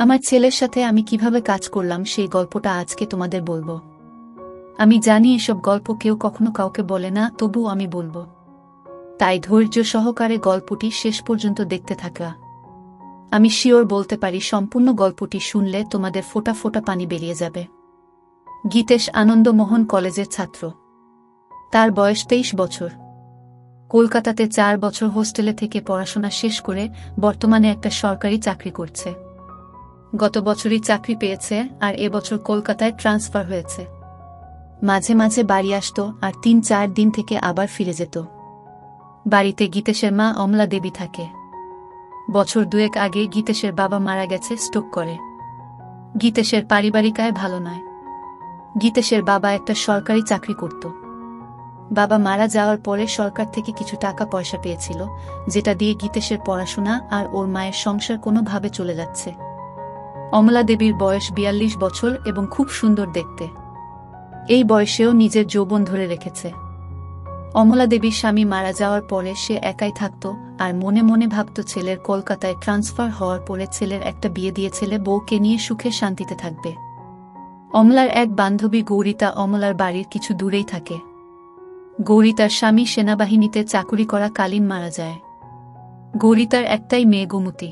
আমার ছেলের সাথে আমি কিভাবে কাজ করলাম সেই গল্পটা আজকে তোমাদের বলবো। আমি জানি এসব গল্প কেউ কখনো কাউকে বলে না, তবুও আমি বলবো। তাই ধৈর্য সহকারে গল্পটি শেষ পর্যন্ত দেখতে থাকা। আমি শিওর বলতে পারি সম্পূর্ণ গল্পটি শুনলে তোমাদের ফোঁটা ফোঁটা পানি বেরিয়ে যাবে। গীতেশ আনন্দমোহন কলেজের ছাত্র। তার বয়স 23 বছর। কলকাতাতে 4 বছর হোস্টেলে থেকে পড়াশোনা শেষ করে বর্তমানে একটা সরকারি চাকরি করছে। গত বছরই চাকরি পেয়েছে আর এবছর কলকাতায় ট্রান্সফার হয়েছে। মাঝে মাঝে বাড়ি আসত আর 3-4 দিন থেকে আবার ফিরে যেত। বাড়িতে গীতেশের মা অমলা দেবী থাকে। বছর 2 আগে গীতেশের বাবা মারা গেছে স্ট্রোক করে। গীতেশের পারিবারিক আয় ভালো নয়। গীতেশের বাবা একটা সরকারি চাকরি করত। বাবা মারা যাওয়ার পরে সরকার থেকে কিছু টাকা পয়সা পেয়েছিল, যেটা দিয়ে গীতেশের পড়াশোনা আর ওর মায়ের সংসার কোনোভাবে চলে যাচ্ছে। অমলা দেবীর বয়স 42 বছর এবং খুব সুন্দর দেখতে। এই বয়সেও নিজের যৌবন ধরে রেখেছে। অমলা দেবীর স্বামী মারা যাওয়ার পরে সে একাই থাকত আর মনে মনে ভাবত ছেলের কলকাতায় ট্রান্সফার হওয়ার পরে ছেলের একটা বিয়ে দিয়ে ছেলে বউকে নিয়ে সুখে শান্তিতে থাকবে। অমলার এক বান্ধবী গৌরিতা অমলার বাড়ির কিছু দূরেই থাকে। গৌরিতার স্বামী সেনাবাহিনীতে চাকুরি করা কালীন মারা যায়। গৌরিতার একটাই মেয়ে গোমতী।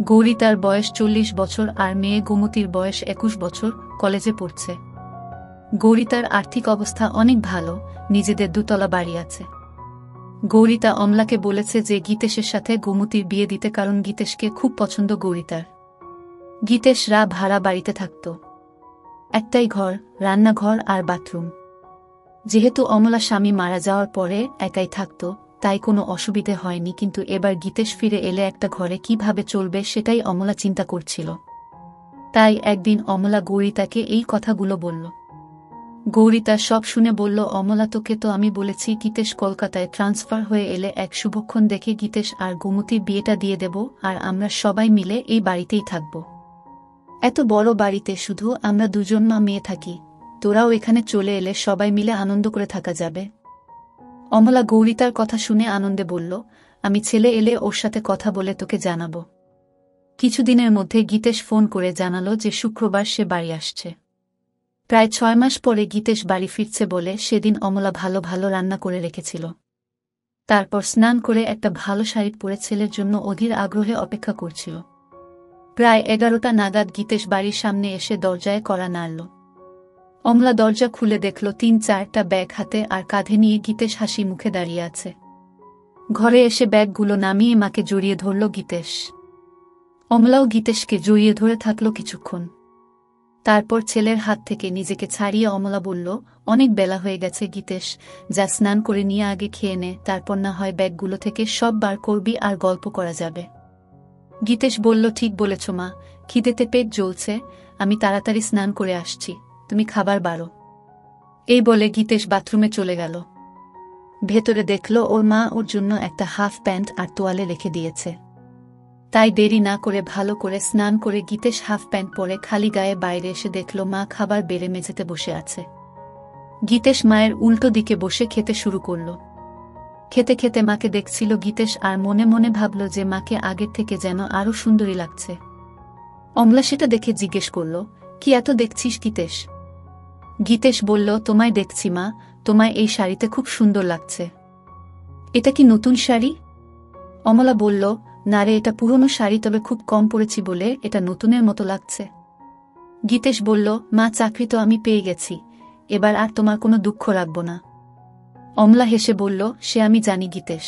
গৌরিতার বয়স 40 বছর আর মেয়ে গোমতীর বয়স 21 বছর, কলেজে পড়ছে। গৌরিতার আর্থিক অবস্থা অনেক ভালো, নিজেদের 2 তলা বাড়ি আছে। গৌরিতা অমলাকে বলেছে যে গীতেশের সাথে গোমতীর বিয়ে দিতে, কারণ গীতেশকে খুব পছন্দ গৌরিতার। গীতেশরা ভাড়া বাড়িতে থাকত। একটাই ঘর, রান্নাঘর আর বাথরুম। যেহেতু অমলা স্বামী মারা যাওয়ার পরে একাই থাকত, তাই কোনো অসুবিধে হয়নি, কিন্তু এবার গীতেশ ফিরে এলে একটা ঘরে কিভাবে চলবে সেটাই অমলা চিন্তা করছিল। তাই একদিন অমলা গৌরিতাকে এই কথাগুলো বলল। গৌরিতা সব শুনে বলল, অমলা তোকে তো আমি বলেছি গীতেশ কলকাতায় ট্রান্সফার হয়ে এলে এক শুভক্ষণ দেখে গীতেশ আর গোমতীর বিয়েটা দিয়ে দেব আর আমরা সবাই মিলে এই বাড়িতেই থাকব। এত বড় বাড়িতে শুধু আমরা 2 মা মেয়ে থাকি, তোরাও এখানে চলে এলে সবাই মিলে আনন্দ করে থাকা যাবে। অমলা গৌরিতার কথা শুনে আনন্দে বলল, আমি ছেলে এলে ওর সাথে কথা বলে তোকে জানাব। কিছুদিনের মধ্যে গীতেশ ফোন করে জানালো যে শুক্রবার সে বাড়ি আসছে। প্রায় 6 মাস পরে গীতেশ বাড়ি ফিরছে বলে সেদিন অমলা ভালো ভালো রান্না করে রেখেছিল। তারপর স্নান করে একটা ভালো শাড়ি পরে ছেলের জন্য অধীর আগ্রহে অপেক্ষা করছিল। প্রায় 11টা নাগাদ গীতেশ বাড়ির সামনে এসে দরজায় কড়া নাড়ল। অমলা দরজা খুলে দেখল 3-4টা ব্যাগ হাতে আর কাঁধে নিয়ে গীতেশ হাসি মুখে দাঁড়িয়ে আছে। ঘরে এসে ব্যাগগুলো নামিয়ে মাকে জড়িয়ে ধরল গীতেশ। অমলাও গীতেশকে জড়িয়ে ধরে থাকল কিছুক্ষণ। তারপর ছেলের হাত থেকে নিজেকে ছাড়িয়ে অমলা বলল, অনেক বেলা হয়ে গেছে গীতেশ, যা স্নান করে নিয়ে আগে খেয়ে নে, তারপর না হয় ব্যাগগুলো থেকে সব বার করবি আর গল্প করা যাবে। গীতেশ বলল, ঠিক বলেছ মা, খিদেতে পেট জ্বলছে, আমি তাড়াতাড়ি স্নান করে আসছি, তুমি খাবার বাড়ো। এই বলে গীতেশ বাথরুমে চলে গেল। ভেতরে দেখল ওর মা ওর জন্য একটা হাফ প্যান্ট আর তোয়ালে রেখে দিয়েছে। তাই দেরি না করে ভালো করে স্নান করে গীতেশ হাফ প্যান্ট পরে খালি গায়ে বাইরে এসে দেখল মা খাবার বেড়ে মেঝেতে বসে আছে। গীতেশ মায়ের উল্টো দিকে বসে খেতে শুরু করল। খেতে খেতে মাকে দেখছিল গীতেশ আর মনে মনে ভাবল যে মাকে আগের থেকে যেন আরো সুন্দরী লাগছে। অমলা সেটা দেখে জিজ্ঞেস করল, কি এত দেখছিস গীতেশ? গীতেশ বলল, তোমায় দেখছি মা, তোমায় এই শাড়িতে খুব সুন্দর লাগছে। এটা কি নতুন শাড়ি? অমলা বলল, না রে, এটা পুরনো শাড়ি, তবে খুব কম পরেছি বলে এটা নতুনের মতো লাগছে। গীতেশ বলল, মা চাকরি তো আমি পেয়ে গেছি, এবার আর তোমার কোনো দুঃখ রাখব না। অমলা হেসে বলল, সে আমি জানি গীতেশ,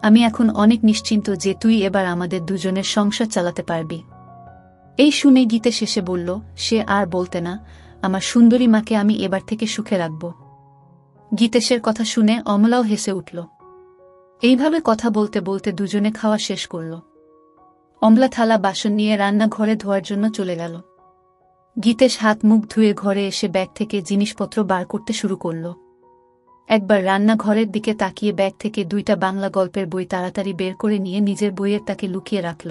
আমি এখন অনেক নিশ্চিন্ত যে তুই এবার আমাদের 2 জনের সংসার চালাতে পারবি। এই শুনে গীতেশ এসে বলল, সে আর বলতে না, আমার সুন্দরী মাকে আমি এবার থেকে সুখে রাখব। গীতেশের কথা শুনে অমলাও হেসে উঠল। এইভাবে কথা বলতে বলতে 2 জনে খাওয়া শেষ করল। অমলা থালা বাসন নিয়ে রান্নাঘরে ধোয়ার জন্য চলে গেল। গীতেশ হাত মুখ ধুয়ে ঘরে এসে ব্যাগ থেকে জিনিসপত্র বার করতে শুরু করল। একবার রান্নাঘরের দিকে তাকিয়ে ব্যাগ থেকে 2টা বাংলা গল্পের বই তাড়াতাড়ি বের করে নিয়ে নিজের বইয়ের তাকে লুকিয়ে রাখল।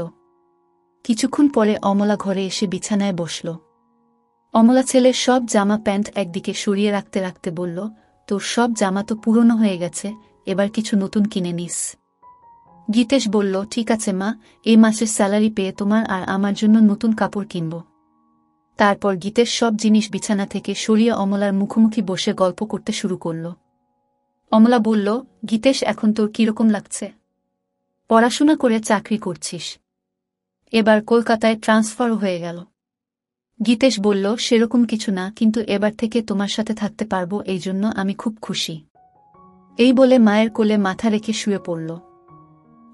কিছুক্ষণ পরে অমলা ঘরে এসে বিছানায় বসল। অমলা ছেলের সব জামা প্যান্ট একদিকে সরিয়ে রাখতে রাখতে বলল, তোর সব জামা তো পুরনো হয়ে গেছে, এবার কিছু নতুন কিনে নিস। গীতেশ বলল, ঠিক আছে মা, এই মাসের স্যালারি পেয়ে তোমার আর আমার জন্য নতুন কাপড় কিনব। তারপর গীতেশ সব জিনিস বিছানা থেকে সরিয়ে অমলার মুখোমুখি বসে গল্প করতে শুরু করল। অমলা বলল, গীতেশ, এখন তোর কিরকম লাগছে? পড়াশোনা করে চাকরি করছিস, এবার কলকাতায় ট্রান্সফার হয়ে গেল। গীতেশ বলল, সেরকম কিছু না, কিন্তু এবার থেকে তোমার সাথে থাকতে পারবো, এই জন্য আমি খুব খুশি। এই বলে মায়ের কোলে মাথা রেখে শুয়ে পড়ল।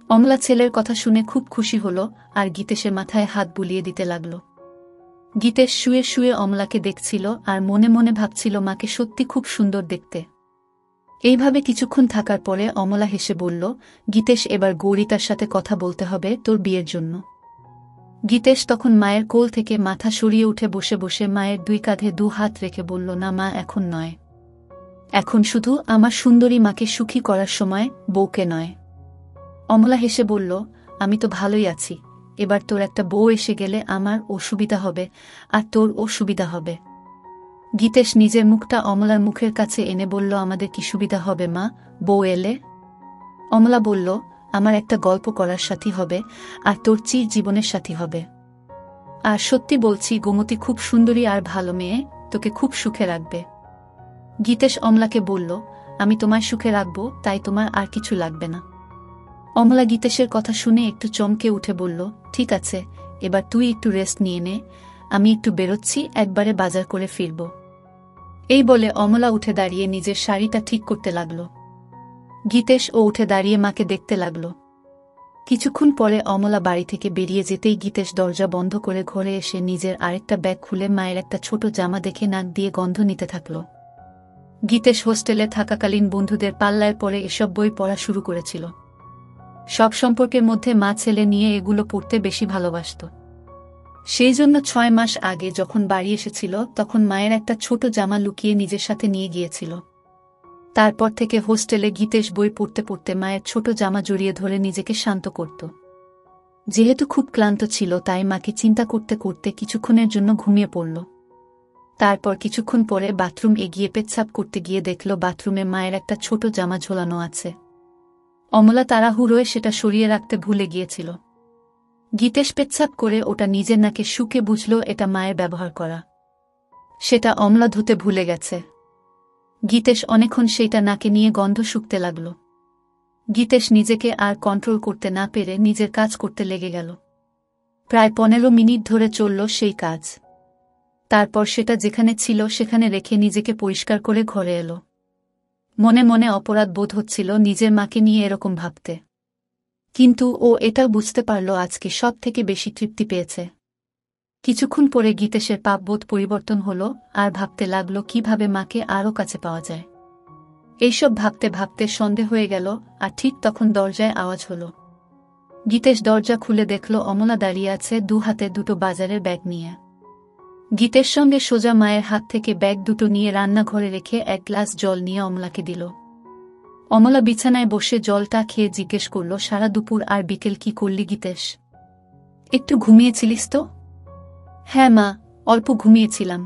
অমলা ছেলের কথা শুনে খুব খুশি হল আর গীতেশের মাথায় হাত বুলিয়ে দিতে লাগল। গীতেশ শুয়ে শুয়ে অমলাকে দেখছিল আর মনে মনে ভাবছিল মাকে সত্যি খুব সুন্দর দেখতে। এইভাবে কিছুক্ষণ থাকার পরে অমলা হেসে বলল, গীতেশ, এবার গৌরিতার সাথে কথা বলতে হবে তোর বিয়ের জন্য। গীতেশ তখন মায়ের কোল থেকে মাথা সরিয়ে উঠে বসে বসে মায়ের দুই কাঁধে 2 হাত রেখে বলল, না মা, এখন নয়। এখন শুধু আমার সুন্দরী মাকে সুখী করার সময়, বউকে নয়। অমলা হেসে বলল, আমি তো ভালোই আছি, এবার তোর একটা বউ এসে গেলে আমার অসুবিধা হবে আর তোর অসুবিধা হবে। গীতেশ নিজের মুখটা অমলার মুখের কাছে এনে বলল, আমাদের কি সুবিধা হবে মা, বউ এলে? অমলা বলল, আমার একটা গল্প করার সাথী হবে আর তোর চির জীবনের সাথী হবে। আর সত্যি বলছি, গোমতী খুব সুন্দরী আর ভালো মেয়ে, তোকে খুব সুখে রাখবে। গীতেশ অমলাকে বলল, আমি তোমায় সুখে রাখব, তাই তোমার আর কিছু লাগবে না। অমলা গীতেশের কথা শুনে একটু চমকে উঠে বলল, ঠিক আছে, এবার তুই একটু রেস্ট নিয়ে নে, আমি একটু বেরোচ্ছি, একবারে বাজার করে ফিরব। এই বলে অমলা উঠে দাঁড়িয়ে নিজের শাড়িটা ঠিক করতে লাগল। গীতেশ ও উঠে দাঁড়িয়ে মাকে দেখতে লাগল। কিছুক্ষণ পরে অমলা বাড়ি থেকে বেরিয়ে যেতেই গীতেশ দরজা বন্ধ করে ঘরে এসে নিজের আরেকটা ব্যাগ খুলে মায়ের একটা ছোট জামা দেখে নাক দিয়ে গন্ধ নিতে থাকল। গীতেশ হোস্টেলে থাকাকালীন বন্ধুদের পাল্লায় পরে এসব বই পড়া শুরু করেছিল। সব সম্পর্কের মধ্যে মা ছেলে নিয়ে এগুলো পড়তে বেশি ভালোবাসত। সেই জন্য 6 মাস আগে যখন বাড়ি এসেছিল তখন মায়ের একটা ছোট জামা লুকিয়ে নিজের সাথে নিয়ে গিয়েছিল। তারপর থেকে হোস্টেলে গীতেশ বই পড়তে পড়তে মায়ের ছোট জামা জড়িয়ে ধরে নিজেকে শান্ত করত। যেহেতু খুব ক্লান্ত ছিল তাই মাকে চিন্তা করতে করতে কিছুক্ষণের জন্য ঘুমিয়ে পড়ল। তারপর কিছুক্ষণ পরে বাথরুম এগিয়ে পেচ্ছাপ করতে গিয়ে দেখল বাথরুমে মায়ের একটা ছোট জামা ঝোলানো আছে। অমলা তাড়াহুড়োয় সেটা সরিয়ে রাখতে ভুলে গিয়েছিল। গীতেশ পেচ্ছাপ করে ওটা নিজের নাকে শুকে বুঝল এটা মায়ের ব্যবহার করা। সেটা অমলা ধুতে ভুলে গেছে। গীতেশ অনেকক্ষণ সেইটা নাকে নিয়ে গন্ধ শুকতে লাগল। গীতেশ নিজেকে আর কন্ট্রোল করতে না পেরে নিজের কাজ করতে লেগে গেল। প্রায় 15 মিনিট ধরে চলল সেই কাজ। তারপর সেটা যেখানে ছিল সেখানে রেখে নিজেকে পরিষ্কার করে ঘরে এলো। মনে মনে অপরাধ বোধ হচ্ছিল নিজের মাকে নিয়ে এরকম ভাবতে, কিন্তু ও এটাও বুঝতে পারল আজকে সব থেকে বেশি তৃপ্তি পেয়েছে। কিছুক্ষণ পরে গীতেশের পাপবোধ পরিবর্তন হল আর ভাবতে লাগল কিভাবে মাকে আরও কাছে পাওয়া যায়। এইসব ভাবতে ভাবতে সন্ধে হয়ে গেল আর ঠিক তখন দরজায় আওয়াজ হল। গীতেশ দরজা খুলে দেখল অমলা দাঁড়িয়ে আছে 2 হাতে 2টো বাজারের ব্যাগ নিয়ে। গীতের সঙ্গে সোজা মায়ের হাত থেকে ব্যাগ দুটো নিয়ে রান্নাঘরে রেখে 1 গ্লাস জল নিয়ে অমলাকে দিল। অমলা বিছানায় বসে জলটা খেয়ে জিজ্ঞেস করল, সারা দুপুর আর বিকেল কি করলি গীতেশ? একটু ঘুমিয়েছিলিস তো? হ্যাঁ মা, অল্প ঘুমিয়েছিলাম।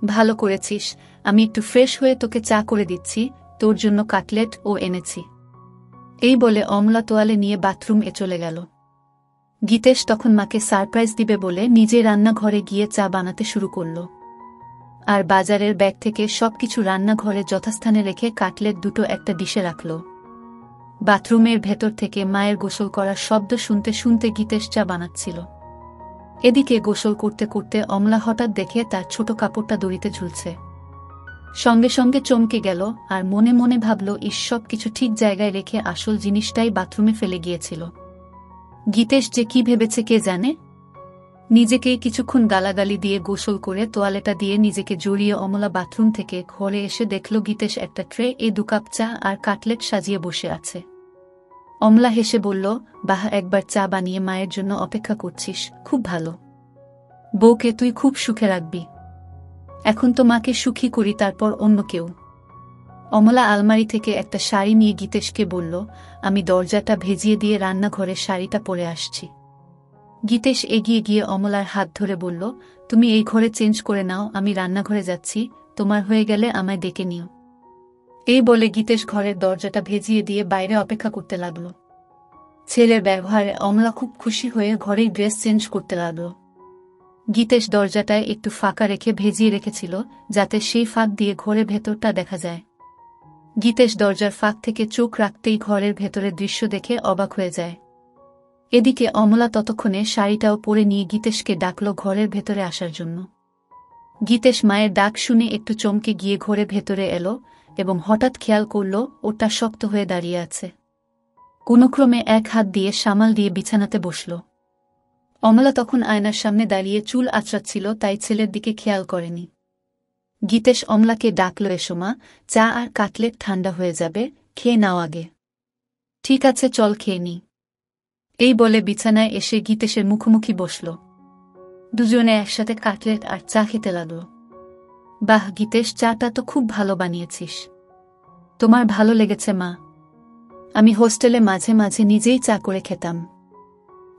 ভালো করেছিস, আমি একটু ফ্রেশ হয়ে তোকে চা করে দিচ্ছি, তোর জন্য কাটলেট ও এনেছি। এই বলে অমলা তোয়ালে নিয়ে বাথরুমে চলে গেল। গীতেশ তখন মাকে সারপ্রাইজ দিবে বলে নিজে রান্নাঘরে গিয়ে চা বানাতে শুরু করল। আর বাজারের ব্যাগ থেকে সবকিছু রান্নাঘরে যথাস্থানে রেখে কাটলেট দুটো একটা ডিশে রাখল। বাথরুমের ভেতর থেকে মায়ের গোসল করার শব্দ শুনতে শুনতে গীতেশ চা বানাচ্ছিল। এদিকে গোসল করতে করতে অমলা হঠাৎ দেখে তার ছোট কাপড়টা দড়িতে ঝুলছে। সঙ্গে সঙ্গে চমকে গেল আর মনে মনে ভাবল, সব কিছু ঠিক জায়গায় রেখে আসল জিনিসটাই বাথরুমে ফেলে গিয়েছিল। গীতেশ যে কি ভেবেছে কে জানে। নিজেকে কিছুক্ষণ গালাগালি দিয়ে গোসল করে তোয়ালেটা দিয়ে নিজেকে জড়িয়ে অমলা বাথরুম থেকে ঘরে এসে দেখল গীতেশ একটা ট্রে 2 কাপ চা আর কাটলেট সাজিয়ে বসে আছে। অমলা হেসে বলল, বাহ, একবার চা বানিয়ে মায়ের জন্য অপেক্ষা করছিস, খুব ভালো। বউকে তুই খুব সুখে রাখবি। এখন তো মাকে সুখী করি, তারপর অন্য কেউ। অমলা আলমারি থেকে একটা শাড়ি নিয়ে গীতেশকে বলল, আমি দরজাটা ভেজিয়ে দিয়ে রান্নাঘরে শাড়িটা পরে আসছি। গীতেশ এগিয়ে গিয়ে অমলার হাত ধরে বলল, তুমি এই ঘরে চেঞ্জ করে নাও, আমি রান্নাঘরে যাচ্ছি, তোমার হয়ে গেলে আমায় ডেকে নিও। এই বলে গীতেশ ঘরের দরজাটা ভেজিয়ে দিয়ে বাইরে অপেক্ষা করতে লাগল। ছেলের ব্যবহারে অমলা খুব খুশি হয়ে ঘরেই ড্রেস চেঞ্জ করতে লাগল। গীতেশ দরজাটায় একটু ফাঁকা রেখে ভেজিয়ে রেখেছিল, যাতে সেই ফাঁক দিয়ে ঘরের ভেতরটা দেখা যায়। গীতেশ দরজার ফাঁক থেকে চোখ রাখতেই ঘরের ভেতরের দৃশ্য দেখে অবাক হয়ে যায়। এদিকে অমলা ততক্ষণে শাড়িটাও পরে নিয়ে গীতেশকে ডাকল ঘরের ভেতরে আসার জন্য। গীতেশ মায়ের ডাক শুনে একটু চমকে গিয়ে ঘরের ভেতরে এলো এবং হঠাৎ খেয়াল করল ওটা শক্ত হয়ে দাঁড়িয়ে আছে। কোনোক্রমে এক হাত দিয়ে সামাল দিয়ে বিছানাতে বসল। অমলা তখন আয়নার সামনে দাঁড়িয়ে চুল আঁচড়াচ্ছিল, তাই ছেলের দিকে খেয়াল করেনি। গীতেশ অমলাকে ডাকল, এসো মা, চা আর কাটলেট ঠান্ডা হয়ে যাবে, খেয়ে নাও আগে। ঠিক আছে, চল খেয়ে নি। এই বলে বিছানায় এসে গীতেশের মুখোমুখি বসল। দুজনে একসাথে কাটলেট আর চা খেতে লাগল। বাহ গীতেশ, চাটা তো খুব ভালো বানিয়েছিস। তোমার ভালো লেগেছে মা? আমি হোস্টেলে মাঝে মাঝে নিজেই চা করে খেতাম।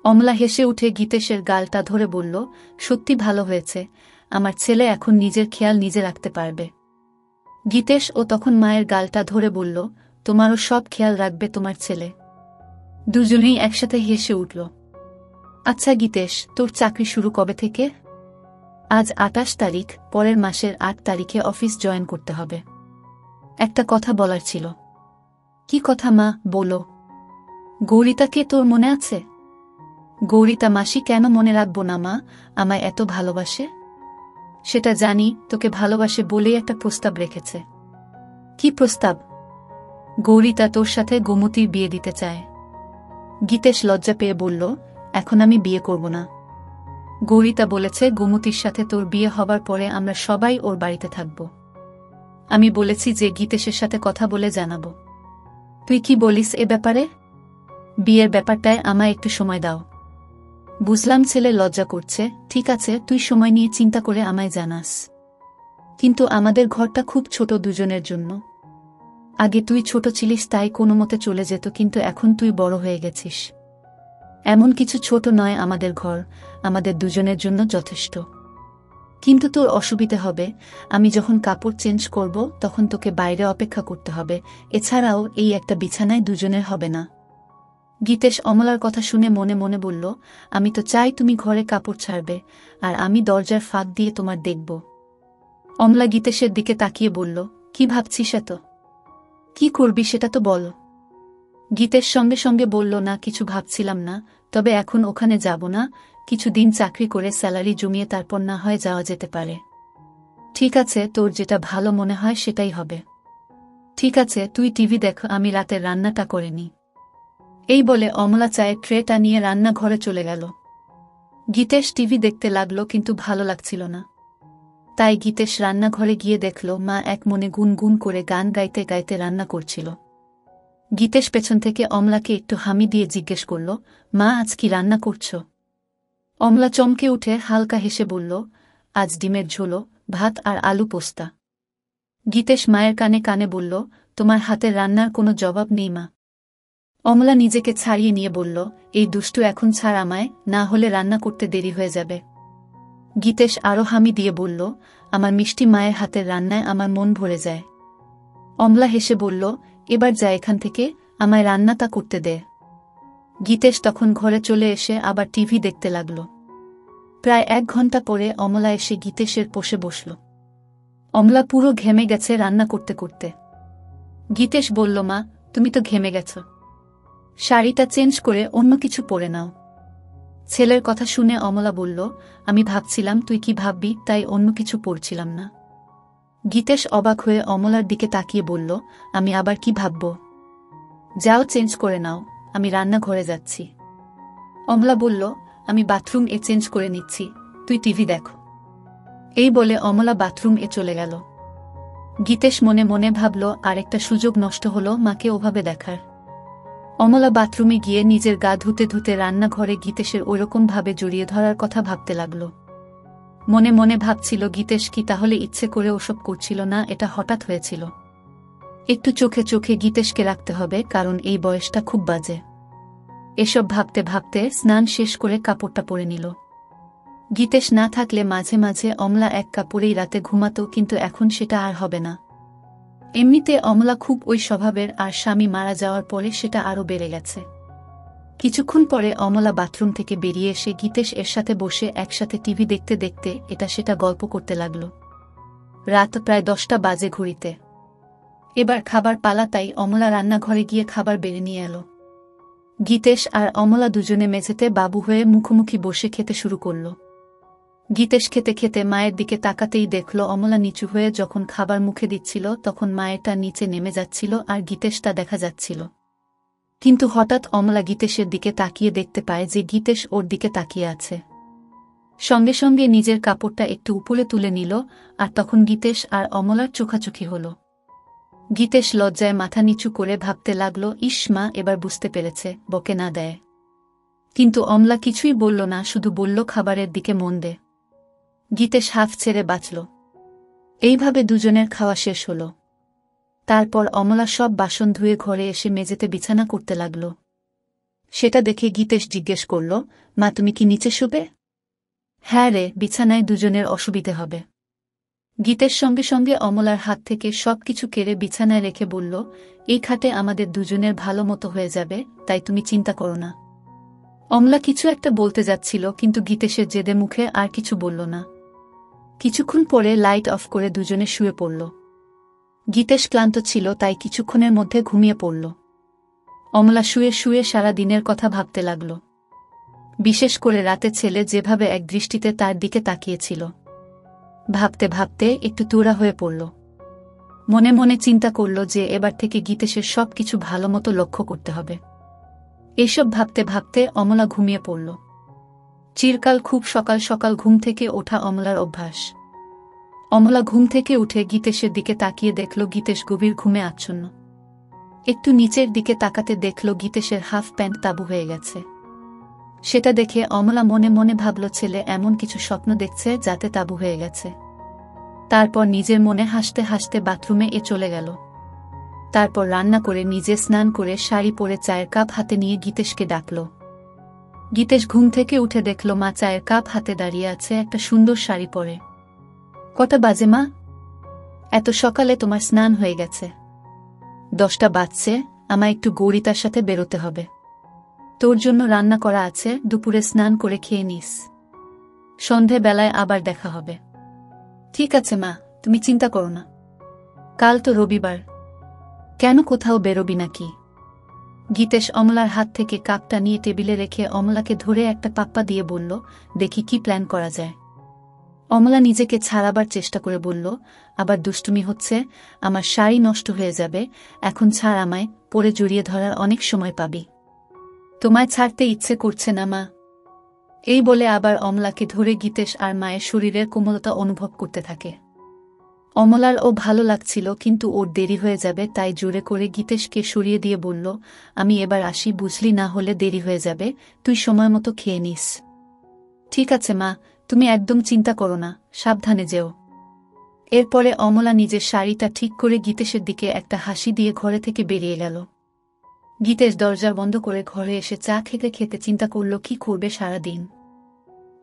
অমলা হেসে উঠে গীতেশের গালটা ধরে বলল, সত্যি ভালো হয়েছে, আমার ছেলে এখন নিজের খেয়াল নিজে রাখতে পারবে। গীতেশ ও তখন মায়ের গালটা ধরে বলল, তোমারও সব খেয়াল রাখবে তোমার ছেলে। দুজনেই একসাথে হেসে উঠল। আচ্ছা গীতেশ, তোর চাকরি শুরু কবে থেকে? আজ ২৮ তারিখ, পরের মাসের ৮ তারিখে অফিস জয়েন করতে হবে। একটা কথা বলার ছিল। কি কথা মা, বলো। গৌরিতাকে তোর মনে আছে? গৌরিতা মাসি কেন মনে রাখবো না মা, আমায় এত ভালোবাসে। সেটা জানি, তোকে ভালোবাসে বলেই একটা প্রস্তাব রেখেছে। কি প্রস্তাব? গৌরিতা তোর সাথে গোমতীর বিয়ে দিতে চায়। গীতেশ লজ্জা পেয়ে বলল, এখন আমি বিয়ে করব না। গৌরিতা বলেছে গোমতীর সাথে তোর বিয়ে হবার পরে আমরা সবাই ওর বাড়িতে থাকব। আমি বলেছি যে গীতেশের সাথে কথা বলে জানাবো। তুই কি বলিস এ ব্যাপারে? বিয়ের ব্যাপারটায় আমায় একটু সময় দাও। বুঝলাম ছেলে লজ্জা করছে, ঠিক আছে, তুই সময় নিয়ে চিন্তা করে আমায় জানাস। কিন্তু আমাদের ঘরটা খুব ছোট দুজনের জন্য। আগে তুই ছোট ছিলিস তাই কোনো মতে চলে যেত, কিন্তু এখন তুই বড় হয়ে গেছিস। এমন কিছু ছোট নয় আমাদের ঘর, আমাদের দুজনের জন্য যথেষ্ট। কিন্তু তোর অসুবিধে হবে, আমি যখন কাপড় চেঞ্জ করব তখন তোকে বাইরে অপেক্ষা করতে হবে, এছাড়াও এই একটা বিছানায় দুজনের হবে না। গীতেশ অমলার কথা শুনে মনে মনে বলল, আমি তো চাই তুমি ঘরে কাপড় ছাড়বে, আর আমি দরজার ফাঁক দিয়ে তোমার দেখব। অমলা গীতেশের দিকে তাকিয়ে বলল, কি ভাবছিস এত? কি করবি সেটা তো বল। গীতেশ সঙ্গে সঙ্গে বলল, না কিছু ভাবছিলাম না, তবে এখন ওখানে যাব না, কিছুদিন চাকরি করে স্যালারি জমিয়ে তারপর না হয় যাওয়া যেতে পারে। ঠিক আছে, তোর যেটা ভালো মনে হয় সেটাই হবে। ঠিক আছে, তুই টিভি দেখ, আমি রাতের রান্নাটা করে নি। এই বলে অমলা চায়ের ট্রেটা নিয়ে রান্নাঘরে চলে গেল। গীতেশ টিভি দেখতে লাগলো, কিন্তু ভালো লাগছিল না। তাই গীতেশ রান্নাঘরে গিয়ে দেখল মা এক মনে গুনগুন করে গান গাইতে গাইতে রান্না করছিল। গীতেশ পেছন থেকে অমলাকে একটু হামি দিয়ে জিজ্ঞেস করল, মা আজ কি রান্না করছ? অমলা চমকে উঠে হালকা হেসে বলল, আজ ডিমের ঝোলো, ভাত আর আলু পোস্তা। গীতেশ মায়ের কানে কানে বলল, তোমার হাতের রান্নার কোনো জবাব নেই মা। অমলা নিজেকে ছাড়িয়ে নিয়ে বলল, এই দুষ্টু এখন ছাড় আমায়, না হলে রান্না করতে দেরি হয়ে যাবে। গীতেশ আরও হামি দিয়ে বলল, আমার মিষ্টি মায়ের হাতের রান্নায় আমার মন ভরে যায়। অমলা হেসে বলল, এবার যা এখান থেকে, আমায় রান্নাটা করতে দে। গীতেশ তখন ঘরে চলে এসে আবার টিভি দেখতে লাগল। প্রায় ১ ঘন্টা পরে অমলা এসে গীতেশের পাশে বসল। অমলা পুরো ঘেমে গেছে রান্না করতে করতে। গীতেশ বলল, মা তুমি তো ঘেমে গেছ, শাড়িটা চেঞ্জ করে অন্য কিছু পরে নাও। ছেলের কথা শুনে অমলা বলল, আমি ভাবছিলাম তুই কি ভাববি, তাই অন্য কিছু পরছিলাম না। গীতেশ অবাক হয়ে অমলার দিকে তাকিয়ে বলল, আমি আবার কি ভাবব? যাও চেঞ্জ করে নাও, আমি রান্নাঘরে যাচ্ছি। অমলা বলল, আমি বাথরুম এ চেঞ্জ করে নিচ্ছি, তুই টিভি দেখো। এই বলে অমলা বাথরুম এ চলে গেল। গীতেশ মনে মনে ভাবল, আরেকটা সুযোগ নষ্ট হলো মাকে ওভাবে দেখার। অমলা বাথরুমে গিয়ে নিজের গা ধুতে ধুতে রান্নাঘরে গীতেশের ওইরকম ভাবে জড়িয়ে ধরার কথা ভাবতে লাগল। মনে মনে ভাবছিল, গীতেশ কি তাহলে ইচ্ছে করে ওসব করছিল না, এটা হঠাৎ হয়েছিল। একটু চোখে চোখে গীতেশকে রাখতে হবে, কারণ এই বয়সটা খুব বাজে। এসব ভাবতে ভাবতে স্নান শেষ করে কাপড়টা পরে নিল। গীতেশ না থাকলে মাঝে মাঝে অমলা এক কাপড়েই রাতে ঘুমাতো, কিন্তু এখন সেটা আর হবে না। এমনিতে অমলা খুব ওই স্বভাবের, আর স্বামী মারা যাওয়ার পরে সেটা আরও বেড়ে গেছে। কিছুক্ষণ পরে অমলা বাথরুম থেকে বেরিয়ে এসে গীতেশ এর সাথে বসে একসাথে টিভি দেখতে দেখতে এটা সেটা গল্প করতে লাগল। রাত প্রায় 10টা বাজে ঘড়িতে। এবার খাবার পালা, তাই অমলা রান্নাঘরে গিয়ে খাবার বেড়ে নিয়ে এলো। গীতেশ আর অমলা দুজনে মেঝেতে বাবু হয়ে মুখোমুখি বসে খেতে শুরু করল। গীতেশ খেতে খেতে মায়ের দিকে তাকাতেই দেখল অমলা নিচু হয়ে যখন খাবার মুখে দিচ্ছিল তখন মায়েরটা নিচে নেমে যাচ্ছিল আর গীতেশটা দেখা যাচ্ছিল। কিন্তু হঠাৎ অমলা গীতেশের দিকে তাকিয়ে দেখতে পায় যে গীতেশ ওর দিকে তাকিয়ে আছে। সঙ্গে সঙ্গে নিজের কাপড়টা একটু উপরে তুলে নিল আর তখন গীতেশ আর অমলার চোখাচোখি হল। গীতেশ লজ্জায় মাথা নিচু করে ভাবতে লাগল, ইস মা এবার বুঝতে পেরেছে, বকে না দেয়। কিন্তু অমলা কিছুই বলল না, শুধু বলল খাবারের দিকে মন দে। গীতেশ হাফ ছেড়ে বাঁচল। এইভাবে দুজনের খাওয়া শেষ হল। তারপর অমলা সব বাসন ধুয়ে ঘরে এসে মেঝেতে বিছানা করতে লাগল। সেটা দেখে গীতেশ জিজ্ঞেস করল, মা তুমি কি নিচে শুবে? হ্যাঁ রে, বিছানায় দুজনের অসুবিধে হবে। গীতেশ সঙ্গে সঙ্গে অমলার হাত থেকে সবকিছু কেড়ে বিছানায় রেখে বলল, এই খাটে আমাদের দুজনের ভালো মতো হয়ে যাবে, তাই তুমি চিন্তা করো না। অমলা কিছু একটা বলতে যাচ্ছিল কিন্তু গীতেশের জেদে মুখে আর কিছু বলল না। কিছুক্ষণ পরে লাইট অফ করে দুজনে শুয়ে পড়ল। গীতেশ ক্লান্ত ছিল তাই কিছুক্ষণের মধ্যে ঘুমিয়ে পড়ল। অমলা শুয়ে শুয়ে সারা দিনের কথা ভাবতে লাগল। বিশেষ করে রাতে ছেলে যেভাবে এক দৃষ্টিতে তার দিকে তাকিয়েছিল। ভাবতে ভাবতে একটু তুরা হয়ে পড়ল। মনে মনে চিন্তা করল যে এবার থেকে গীতেশের সবকিছু ভালোমতো লক্ষ্য করতে হবে। এইসব ভাবতে ভাবতে অমলা ঘুমিয়ে পড়ল। চিরকাল খুব সকাল সকাল ঘুম থেকে ওঠা অমলার অভ্যাস। অমলা ঘুম থেকে উঠে গীতেশের দিকে তাকিয়ে দেখল গীতেশ গভীর ঘুমে আচ্ছন্ন। একটু নিচের দিকে তাকাতে দেখল গীতেশের হাফ প্যান্ট তাবু হয়ে গেছে। সেটা দেখে অমলা মনে মনে ভাবল ছেলে এমন কিছু স্বপ্ন দেখছে যাতে তাবু হয়ে গেছে। তারপর নিজের মনে হাসতে হাসতে বাথরুমে চলে গেল। তারপর রান্না করে নিজে স্নান করে শাড়ি পরে চায়ের কাপ হাতে নিয়ে গীতেশকে ডাকল। গীতেশ ঘুম থেকে উঠে দেখল মা চায়ের কাপ হাতে দাঁড়িয়ে আছে একটা সুন্দর শাড়ি পরে। কটা বাজে মা? এত সকালে তোমার স্নান হয়ে গেছে? 10টা বাজছে, আমায় একটু গৌরিতার সাথে বেরোতে হবে। তোর জন্য রান্না করা আছে, দুপুরে স্নান করে খেয়ে নিস। সন্ধেবেলায় আবার দেখা হবে। ঠিক আছে মা, তুমি চিন্তা করো না। কাল তো রবিবার, কেন কোথাও বেরোবি নাকি? গীতেশ অমলার হাত থেকে কাপটা নিয়ে টেবিলে রেখে অমলাকে ধরে একটা পাপ্পা দিয়ে বলল, দেখি কি প্ল্যান করা যায়। অমলা নিজেকে ছাড়াবার চেষ্টা করে বলল, আবার দুষ্টুমি হচ্ছে, আমার শাড়ি নষ্ট হয়ে যাবে, এখন ছাড় আমায়, পরে জড়িয়ে ধরার অনেক সময় পাবি। তোমায় ছাড়তে ইচ্ছে করছে না মা। এই বলে আবার অমলাকে ধরে গীতেশ আর মায়ের শরীরের কোমলতা অনুভব করতে থাকে। অমলার ও ভালো লাগছিল কিন্তু ওর দেরি হয়ে যাবে তাই জোরে করে গীতেশকে সরিয়ে দিয়ে বলল, আমি এবার আসি, বুঝলি, না হলে দেরি হয়ে যাবে, তুই সময় মতো খেয়ে নিস। ঠিক আছে মা, তুমি একদম চিন্তা করো না, সাবধানে যেও। এরপরে অমলা নিজের শাড়িটা ঠিক করে গীতেশের দিকে একটা হাসি দিয়ে ঘরে থেকে বেরিয়ে গেল। গীতেশ দরজা বন্ধ করে ঘরে এসে চা খেতে খেতে চিন্তা করল কি করবে সারাদিন।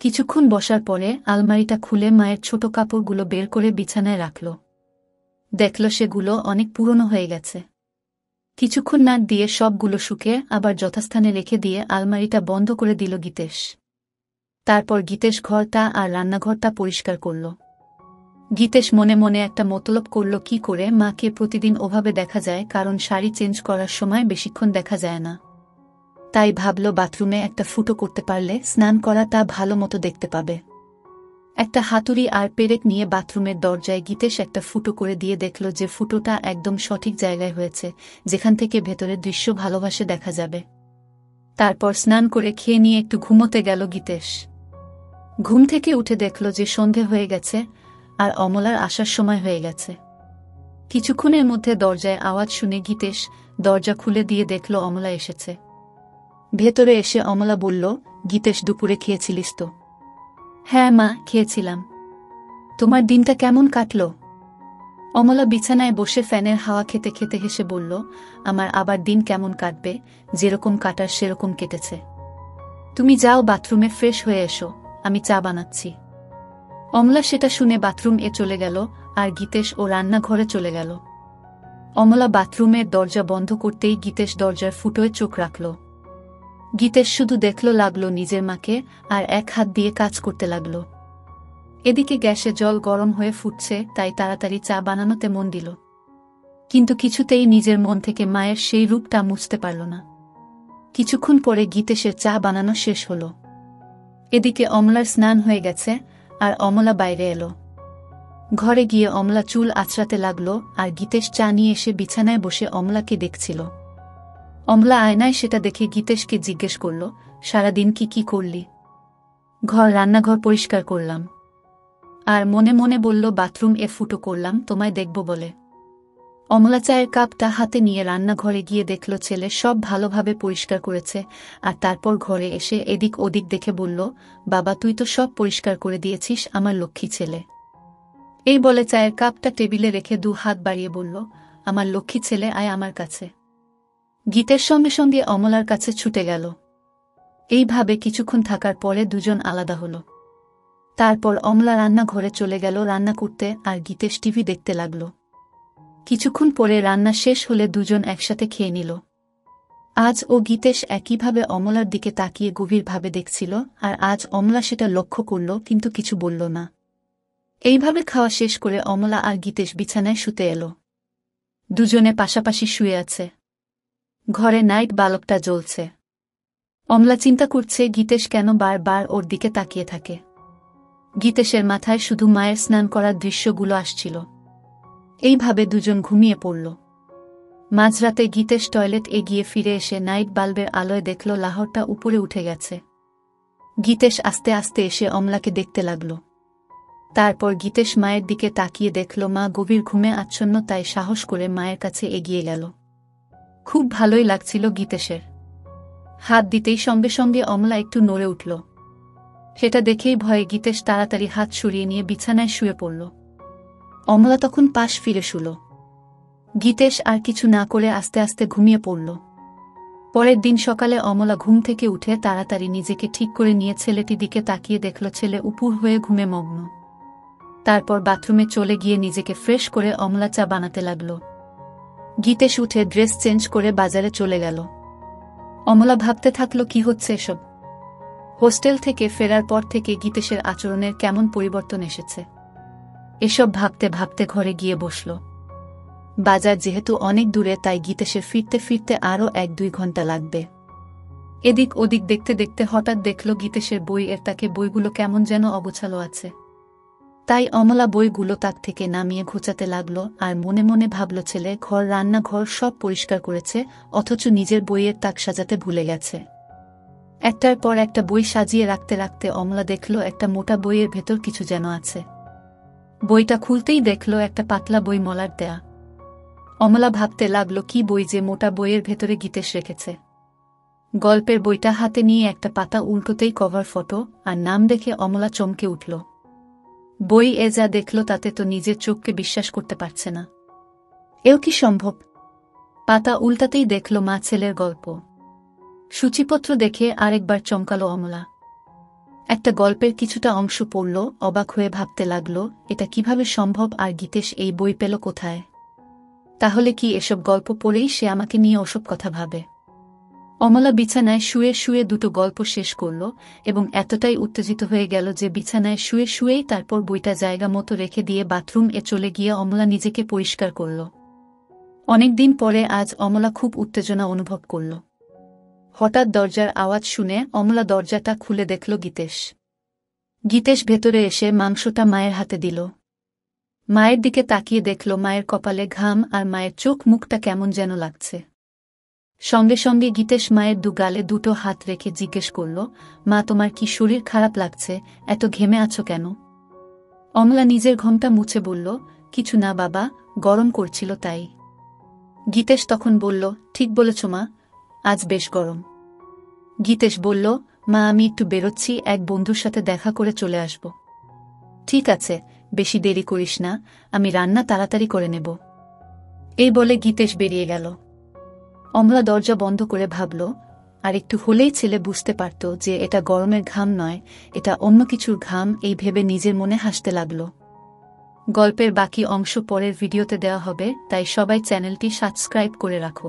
কিছুক্ষণ বসার পরে আলমারিটা খুলে মায়ের ছোট কাপড়গুলো বের করে বিছানায় রাখল। দেখল সেগুলো অনেক পুরনো হয়ে গেছে। কিছুক্ষণ নাক দিয়ে সবগুলো শুকে আবার যথাস্থানে রেখে দিয়ে আলমারিটা বন্ধ করে দিল গীতেশ। তারপর গীতেশ ঘরটা আর রান্নাঘরটা পরিষ্কার করল। গীতেশ মনে মনে একটা মতলব করল কি করে মাকে প্রতিদিন ওভাবে দেখা যায়, কারণ শাড়ি চেঞ্জ করার সময় বেশিক্ষণ দেখা যায় না। তাই ভাবল বাথরুমে একটা ফুটো করতে পারলে স্নান করাটা ভালো মতো দেখতে পাবে। একটা হাতুড়ি আর পেরেক নিয়ে বাথরুমের দরজায় গীতেশ একটা ফুটো করে দিয়ে দেখল যে ফুটোটা একদম সঠিক জায়গায় হয়েছে, যেখান থেকে ভেতরের দৃশ্য ভালোভাবে দেখা যাবে। তারপর স্নান করে খেয়ে নিয়ে একটু ঘুমোতে গেল গীতেশ। ঘুম থেকে উঠে দেখল যে সন্ধে হয়ে গেছে আর অমলার আসার সময় হয়ে গেছে। কিছুক্ষণের মধ্যে দরজায় আওয়াজ শুনে গীতেশ দরজা খুলে দিয়ে দেখল অমলা এসেছে। ভেতরে এসে অমলা বলল, গীতেশ দুপুরে খেয়েছিলিস তো? হ্যাঁ মা, খেয়েছিলাম। তোমার দিনটা কেমন কাটল? অমলা বিছানায় বসে ফ্যানের হাওয়া খেতে খেতে হেসে বলল, আমার আবার দিন কেমন কাটবে, যেরকম কাটার সেরকম কেটেছে। তুমি যাও বাথরুমে ফ্রেশ হয়ে এসো, আমি চা বানাচ্ছি। অমলা সেটা শুনে বাথরুম চলে গেল আর গীতেশ ও রান্নাঘরে চলে গেল। অমলা বাথরুমের দরজা বন্ধ করতেই গীতেশ দরজার ফুটোয় চোখ রাখল। গীতেশ শুধু দেখল লাগলো নিজের মাকে আর এক হাত দিয়ে কাজ করতে লাগলো। এদিকে গ্যাসে জল গরম হয়ে ফুটছে, তাই তাড়াতাড়ি চা বানানোতে মন দিল। কিন্তু কিছুতেই নিজের মন থেকে মায়ের সেই রূপটা মুছতে পারল না। কিছুক্ষণ পরে গীতেশের চা বানানো শেষ হলো। এদিকে অমলার স্নান হয়ে গেছে আর অমলা বাইরে এলো। ঘরে গিয়ে অমলা চুল আঁচড়াতে লাগলো আর গীতেশ চা নিয়ে এসে বিছানায় বসে অমলাকে দেখছিল। অমলা আয়নায় সেটা দেখে গীতেশকে জিজ্ঞেস করল, সারাদিন কি করলি? রান্নাঘর পরিষ্কার করলাম। আর মনে মনে বলল, বাথরুম ফুটো করলাম তোমায় দেখব বলে। অমলা চায়ের কাপটা হাতে নিয়ে রান্নাঘরে গিয়ে দেখল ছেলে সব ভালোভাবে পরিষ্কার করেছে, আর তারপর ঘরে এসে এদিক ওদিক দেখে বলল, বাবা তুই তো সব পরিষ্কার করে দিয়েছিস, আমার লক্ষ্মী ছেলে। এই বলে চায়ের কাপটা টেবিলে রেখে 2 হাত বাড়িয়ে বলল, আমার লক্ষ্মী ছেলে, আয় আমার কাছে। গীতের সঙ্গে সঙ্গে অমলার কাছে ছুটে গেল। এইভাবে কিছুক্ষণ থাকার পরে দুজন আলাদা হল। তারপর অমলা রান্নাঘরে চলে গেল রান্না করতে, আর গীতেশ টিভি দেখতে লাগল। কিছুক্ষণ পরে রান্না শেষ হলে দুজন একসাথে খেয়ে নিল। আজ ও গীতেশ একইভাবে অমলার দিকে তাকিয়ে গভীরভাবে দেখছিল, আর আজ অমলা সেটা লক্ষ্য করল কিন্তু কিছু বলল না। এইভাবে খাওয়া শেষ করে অমলা আর গীতেশ বিছানায় শুতে এলো। দুজনে পাশাপাশি শুয়ে আছে। ঘরে নাইট বাল্বটা জ্বলছে। অমলা চিন্তা করছে গীতেশ কেন বারবার ওর দিকে তাকিয়ে থাকে। গীতেশের মাথায় শুধু মায়ের স্নান করার দৃশ্যগুলো আসছিল। এইভাবে দুজন ঘুমিয়ে পড়ল। মাঝরাতে গীতেশ টয়লেট এগিয়ে ফিরে এসে নাইট বাল্বের আলোয় দেখল লাহরটা উপরে উঠে গেছে। গীতেশ আস্তে আস্তে এসে অমলাকে দেখতে লাগল। তারপর গীতেশ মায়ের দিকে তাকিয়ে দেখল মা গভীর ঘুমে আচ্ছন্ন, তাই সাহস করে মায়ের কাছে এগিয়ে গেল। খুব ভালোই লাগছিল গীতেশের। হাত দিতেই সঙ্গে সঙ্গে অমলা একটু নড়ে উঠল। সেটা দেখেই ভয়ে গীতেশ তাড়াতাড়ি হাত সরিয়ে নিয়ে বিছানায় শুয়ে পড়ল। অমলা তখন পাশ ফিরে শুল। গীতেশ আর কিছু না করে আস্তে আস্তে ঘুমিয়ে পড়ল। পরের দিন সকালে অমলা ঘুম থেকে উঠে তাড়াতাড়ি নিজেকে ঠিক করে নিয়ে ছেলেটির দিকে তাকিয়ে দেখল ছেলে উপুর হয়ে ঘুমে মগ্ন। তারপর বাথরুমে চলে গিয়ে নিজেকে ফ্রেশ করে অমলা চা বানাতে লাগল। গীতেশ উঠে ড্রেস চেঞ্জ করে বাজারে চলে গেল। অমলা ভাবতে থাকল কি হচ্ছে এসব। হোস্টেল থেকে ফেরার পর থেকে গীতেশের আচরণের কেমন পরিবর্তন এসেছে। এসব ভাবতে ভাবতে ঘরে গিয়ে বসল। বাজার যেহেতু অনেক দূরে, তাই গীতেশের ফিরতে ফিরতে আরও 1-2 ঘন্টা লাগবে। এদিক ওদিক দেখতে দেখতে হঠাৎ দেখল গীতেশের বইয়ের তাকে বইগুলো কেমন যেন অগোছালো আছে। তাই অমলা বইগুলো তাক থেকে নামিয়ে ঘোচাতে লাগল, আর মনে মনে ভাবল ছেলে রান্নাঘর সব পরিষ্কার করেছে, অথচ নিজের বইয়ের তাক সাজাতে ভুলে গেছে। একটার পর একটা বই সাজিয়ে রাখতে রাখতে অমলা দেখল একটা মোটা বইয়ের ভেতর কিছু যেন আছে। বইটা খুলতেই দেখল একটা পাতলা বই মলার দেয়া। অমলা ভাবতে লাগল কি বই যে মোটা বইয়ের ভেতরে গীতেশ রেখেছে। গল্পের বইটা হাতে নিয়ে একটা পাতা উল্টোতেই কভার ফটো আর নাম দেখে অমলা চমকে উঠল। বই যা দেখল তাতে তো নিজের চোখকে বিশ্বাস করতে পারছে না। এও কি সম্ভব? পাতা উল্টাতেই দেখল মা ছেলের গল্প। সূচিপত্র দেখে আরেকবার চমকালো অমলা। একটা গল্পের কিছুটা অংশ পড়ল, অবাক হয়ে ভাবতে লাগল এটা কিভাবে সম্ভব, আর গীতেশ এই বই পেল কোথায়? তাহলে কি এসব গল্প পড়েই সে আমাকে নিয়ে ওসব কথা ভাবে? অমলা বিছানায় শুয়ে শুয়ে 2টো গল্প শেষ করল এবং এতটাই উত্তেজিত হয়ে গেল যে বিছানায় শুয়ে শুয়েই তারপর বইটা জায়গা মতো রেখে দিয়ে বাথরুম চলে গিয়ে অমলা নিজেকে পরিষ্কার করল। অনেকদিন পরে আজ অমলা খুব উত্তেজনা অনুভব করল। হঠাৎ দরজার আওয়াজ শুনে অমলা দরজাটা খুলে দেখল গীতেশ। গীতেশ ভেতরে এসে মাংসটা মায়ের হাতে দিল। মায়ের দিকে তাকিয়ে দেখল মায়ের কপালে ঘাম আর মায়ের চোখ মুখটা কেমন যেন লাগছে। সঙ্গে সঙ্গে গীতেশ মায়ের 2 গালে 2টো হাত রেখে জিজ্ঞেস করল, মা তোমার কি শরীর খারাপ লাগছে, এত ঘেমে আছো কেন? অমলা নিজের ঘোমটা মুছে বলল, কিছু না বাবা, গরম করছিল তাই। গীতেশ তখন বলল, ঠিক বলেছ মা, আজ বেশ গরম। গীতেশ বলল, মা আমি একটু বেরোচ্ছি, এক বন্ধুর সাথে দেখা করে চলে আসব। ঠিক আছে, বেশি দেরি করিস না, আমি রান্না তাড়াতাড়ি করে নেব। এই বলে গীতেশ বেরিয়ে গেল। অমলা দরজা বন্ধ করে ভাবল, আর একটু হলেই ছেলে বুঝতে পারত যে এটা গরমের ঘাম নয়, এটা অন্য কিছুর ঘাম। এই ভেবে নিজের মনে হাসতে লাগল। গল্পের বাকি অংশ পরের ভিডিওতে দেওয়া হবে, তাই সবাই চ্যানেলটি সাবস্ক্রাইব করে রাখো।